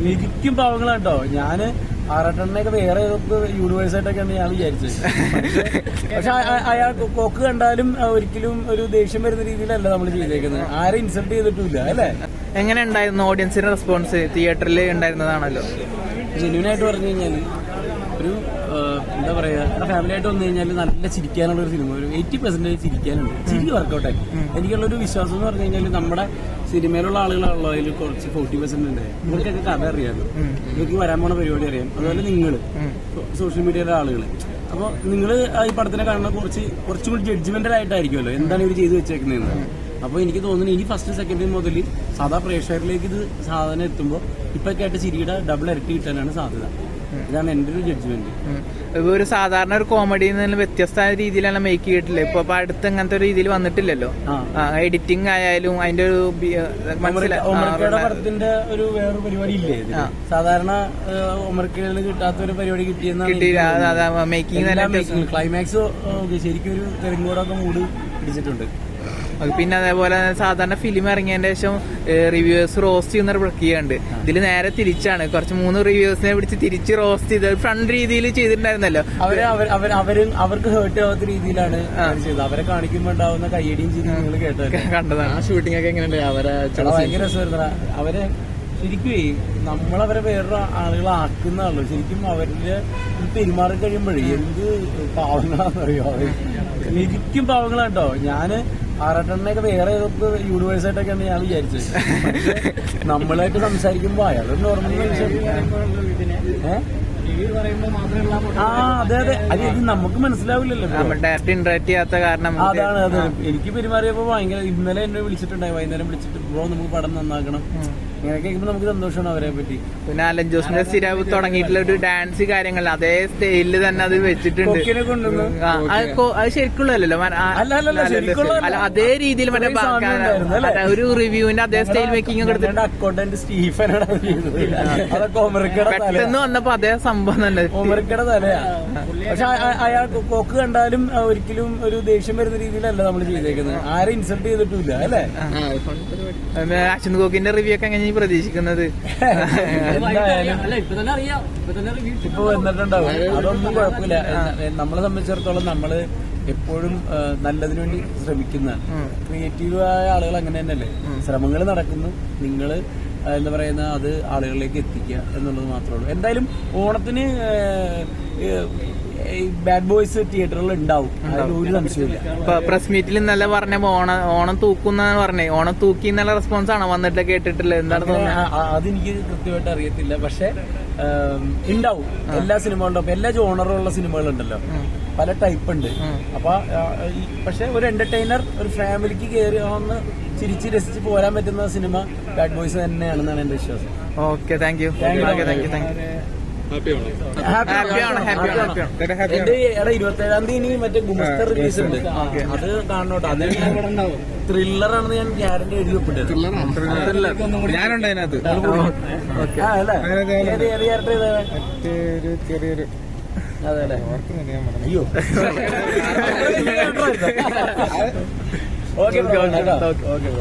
ശരിക്കും പാവങ്ങളാട്ടോ. ഞാന് ആറാട്ടെണ്ണയൊക്കെ വേറെ ഏതൊക്കെ യൂണിവേഴ്സായിട്ടൊക്കെയാണ് ഞാൻ വിചാരിച്ചത്. പക്ഷെ അയാൾ കൊക്ക് കണ്ടാലും ഒരിക്കലും ഒരു ദേഷ്യം വരുന്ന രീതിയിലല്ല നമ്മൾ ചെയ്തേക്കുന്നത്. ആരും ഇൻസൾട്ട് ചെയ്തിട്ടില്ല അല്ലേ? എങ്ങനെ ഉണ്ടായിരുന്നു ഓഡിയൻസിന്റെ റെസ്പോൺസ്? തിയേറ്ററിൽ ഉണ്ടായിരുന്നതാണല്ലോ. ജെന്യൂനായിട്ട് പറഞ്ഞു കഴിഞ്ഞാൽ ഒരു എന്താ പറയാ, ഫാമിലി ആയിട്ട് വന്നു കഴിഞ്ഞാൽ നല്ല ചിരിക്കാനുള്ള ഒരു സിനിമ. ഒരു 80% ചിരിക്കാനുണ്ട്. ചിരി വർക്കൗട്ടായി. എനിക്കുള്ളൊരു വിശ്വാസം എന്ന് പറഞ്ഞു കഴിഞ്ഞാൽ നമ്മുടെ സിനിമയിലുള്ള ആളുകളാണല്ലോ അതിൽ കുറച്ച് 40% ഉണ്ട്. ഇവർക്കൊക്കെ കഥ അറിയാമല്ലോ, ഇവർക്ക് വരാൻ പോണ പരിപാടി അറിയാം. അതുപോലെ നിങ്ങൾ സോഷ്യൽ മീഡിയയിലെ ആളുകൾ, അപ്പോൾ നിങ്ങൾ ഈ പടത്തിനെ കാണുന്ന കുറച്ചും കൂടി ജഡ്ജ്മെന്റൽ ആയിട്ടായിരിക്കുമല്ലോ എന്താണ് ഇവർ ചെയ്തു വെച്ചേക്കുന്നതെന്ന്. അപ്പോൾ എനിക്ക് തോന്നുന്നു ഇനി ഫസ്റ്റ് സെക്കൻഡ് മുതൽ സാധാ പ്രേക്ഷകരിലേക്ക് ഇത് സാധനം എത്തുമ്പോൾ ഇപ്പൊക്കെ ആയിട്ട് ചിരിയുടെ ഡബിൾ ഇരട്ടി കിട്ടാനാണ് സാധ്യത. ഇതാണ് എന്റെ ഒരു ജഡ്ജ്മെന്റ്. ഒരു സാധാരണ ഒരു കോമഡി വ്യത്യസ്തമായ രീതിയിലാണ് മേക്ക് ചെയ്തിട്ടില്ല. ഇപ്പൊ അടുത്ത് അങ്ങനത്തെ രീതിയിൽ വന്നിട്ടില്ലല്ലോ. എഡിറ്റിംഗ് ആയാലും അതിന്റെ ഒരു പടത്തിന്റെ ഒരു വേറൊരു പരിപാടി ഇല്ലേ സാധാരണ ഒമർക്കയിൽ കിട്ടാത്ത ഒരു പരിപാടി കിട്ടിയെന്ന്. മേക്കിംഗ് ക്ലൈമാക്സ് ശരിക്കും ഒരു തെരഞ്ഞെടുപ്പൊക്കെ മൂഡ് പിടിച്ചിട്ടുണ്ട്. പിന്നെ അതേപോലെ സാധാരണ ഫിലിം ഇറങ്ങിയതിന് ശേഷം റിവ്യൂവേഴ്സ് റോസ്റ്റ് ചെയ്യുന്ന ഒരു പ്രക്രിയയുണ്ട്. ഇതിൽ നേരെ തിരിച്ചാണ്. കുറച്ച് 3 റിവ്യൂവേഴ്സിനെ പിടിച്ച് തിരിച്ച് റോസ്റ്റ് ചെയ്ത് ഫ്രണ്ട് രീതിയിൽ ചെയ്തിട്ടുണ്ടായിരുന്നല്ലോ. അവർക്ക് ഹേർട്ട് ആവാത്ത രീതിയിലാണ് ചെയ്തത്. അവരെ കാണിക്കുമ്പോൾ ഉണ്ടാവുന്ന കയ്യടിയും ചെയ്ത് നിങ്ങൾ കണ്ടതാണ്. ആ ഷൂട്ടിംഗ് ഒക്കെ എങ്ങനെയുണ്ട്? ഭയങ്കര രസമായിരുന്നു. അവരെ ശരിക്കും നമ്മളവരെ വേറൊരു ആളുകളാക്കുന്നതാണല്ലോ. ശരിക്കും അവരുടെ പെരുമാറി കഴിയുമ്പോഴേ എന്ത് പാവങ്ങളാണെന്നറിയോ. ശരിക്കും പാവങ്ങളാട്ടോ. ഞാന് ആറാട്ടെണ്ണയൊക്കെ വേറെ ഏതൊക്കെ യൂണിവേഴ്സായിട്ടൊക്കെയാണ് ഞാൻ വിചാരിച്ചത്. നമ്മളായിട്ട് സംസാരിക്കുമ്പോ അയാളൊരു നോർമൽ മനുഷ്യൻ. അതെ അത് നമുക്ക് മനസ്സിലാവില്ലല്ലോ, ഡയറക്റ്റ് ഇന്ററാക്ട് ചെയ്യാത്ത കാരണം. അതാണ് അതെ. എനിക്ക് പെരുമാറിയപ്പോ ഭയങ്കര. ഇന്നലെ എന്നെ വിളിച്ചിട്ടുണ്ടായി, വൈകുന്നേരം വിളിച്ചിട്ട് ബ്രോ നമുക്ക് പടം നന്നാക്കണം. ഇങ്ങനെ കേൾക്കുമ്പോൾ നമുക്ക് സന്തോഷമാണ് അവരെ പറ്റി. പിന്നെ അലൻ ജോസിന്റെ സ്ഥിരം തുടങ്ങിയിട്ടുള്ള ഒരു ഡാൻസ് കാര്യങ്ങൾ അതേ സ്റ്റൈലില് തന്നെ അത് വെച്ചിട്ടുണ്ട്. അത് ശരിക്കുള്ളല്ലോ, അതേ രീതിയിൽ മറ്റേ ഒരു റിവ്യൂവിന്റെ അതേ സ്റ്റൈൽ മേക്കിംഗ് ഒക്കെ എടുത്തിട്ടുണ്ട്. അക്കൗണ്ടന്റ് സ്റ്റീഫനാണ് പെട്ടെന്ന് വന്നപ്പോ അതേ സംഭവം തന്നെ ഒമർക്കയുടെ തലയാ. പക്ഷെ അയാൾ കൊക്ക് കണ്ടാലും ഒരിക്കലും ഒരു ദേഷ്യം വരുന്ന രീതിയിലല്ല നമ്മൾ ചെയ്തേക്കുന്നത്. ആരും ഇൻസൾട്ട് ചെയ്തിട്ടില്ല അല്ലേ? അശ്വൻ കോക്കിന്റെ റിവ്യൂ ഒക്കെ എങ്ങനെ പ്രതീക്ഷിക്കുന്നത്? ഇപ്പൊ വന്നിട്ടുണ്ടാവും. അതൊന്നും കുഴപ്പമില്ല. നമ്മളെ സംബന്ധിച്ചിടത്തോളം നമ്മള് എപ്പോഴും നല്ലതിനു വേണ്ടി ശ്രമിക്കുന്ന ക്രിയേറ്റീവായ ആളുകൾ അങ്ങനെ തന്നെയല്ലേ. ശ്രമങ്ങൾ നടക്കുന്നു, നിങ്ങള് എന്താ പറയുന്ന അത് ആളുകളിലേക്ക് എത്തിക്കുക എന്നുള്ളത് മാത്രമേ ഉള്ളൂ. എന്തായാലും ഓണത്തിന് ബാഡ് ബോയ്സ് തിയേറ്ററുകൾ ഉണ്ടാവും, അതിൽ ഒരു സംശയമില്ല. പ്രസ് മീറ്റിൽ ഇന്നലെ പറഞ്ഞ ഓണം തൂക്കുന്ന പറഞ്ഞേ, ഓണം തൂക്കി എന്നുള്ള റെസ്പോൺസ് ആണോ വന്നിട്ട് കേട്ടിട്ടില്ല? എന്താണ് തോന്നുന്നത്? അതെനിക്ക് കൃത്യമായിട്ട് അറിയത്തില്ല. പക്ഷെ ഉണ്ടാവും. എല്ലാ സിനിമകളുണ്ടാവും. എല്ലാ ജോണറുള്ള സിനിമകളുണ്ടല്ലോ, പല ടൈപ്പ് ഉണ്ട്. അപ്പൊ പക്ഷെ ഒരു എന്റർടൈനർ, ഒരു ഫാമിലിക്ക് കയറി ഒന്ന് ചിരിച്ച് രസിച്ച് പോരാൻ പറ്റുന്ന സിനിമ ബാഡ് ബോയ്സ് തന്നെയാണെന്നാണ് എന്റെ വിശ്വാസം. Okay, thank you. എന്റെ 27-ാം തീയതി മറ്റേ ഗുമസ്തർ റിലീസ് ഉണ്ട്, അത് കാണണോട്ടോ. അത് ത്രില്ലറാണെന്ന് ഞാൻ ഗ്യാരണ്ടി എഴുതി വെപ്പിട്ടത്. ഞാനുണ്ട് അതിനകത്ത്. അതെ അല്ലേ? അയ്യോ ഓക്കെ ഓക്കെ.